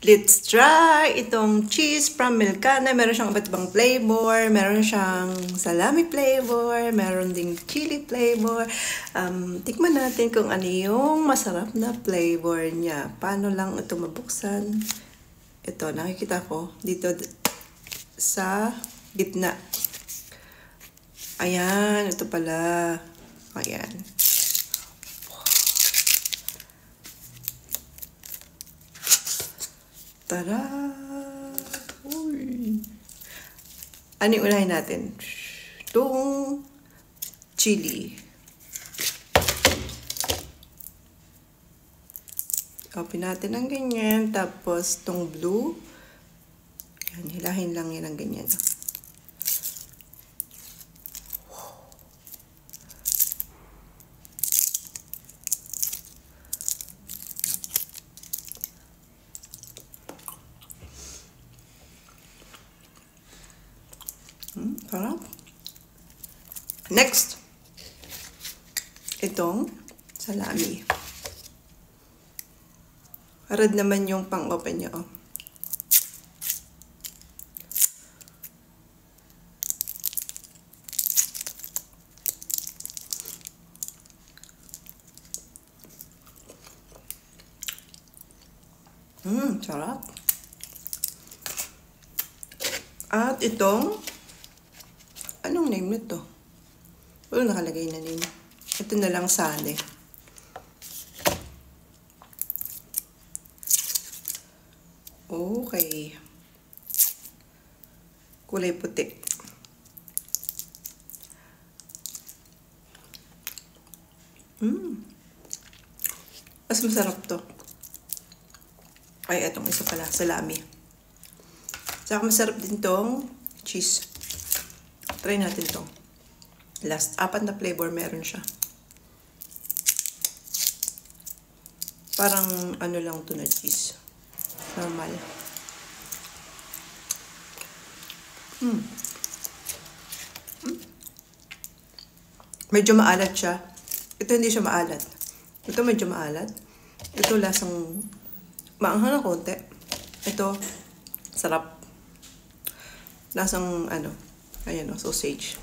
Let's try itong cheese from Milkana. Meron siyang iba't ibang flavor. Meron siyang salami flavor. Meron ding chili flavor. Tikman natin kung ano yung masarap na flavor niya. Paano lang ito mabuksan? Ito, nakikita ko dito sa gitna. Ayan, ito pala. Ayan. Tada! Uy! Ano yung unahin natin? Itong chili. Open natin ng ganyan. Tapos, itong blue. Yan, hilahin lang yan ng ganyan. Sarap. Next, itong salami. Red naman yung pang-open nyo. Oh. Sarap. At itong anong name nito? Wala nakalagay na name. Ito na lang sane. Okay. Kulay puti. Mas masarap to. Ay, etong isa pala. Salami. Saka masarap din tong cheese. Try natin to. Last, 4 na flavor meron siya. Parang ano lang to na cheese. Normal. Medyo maalat siya. Ito hindi siya maalat. Ito medyo maalat. Ito lasang maanghang na konti. Ito sarap. Lasang ano, ayan o, sausage.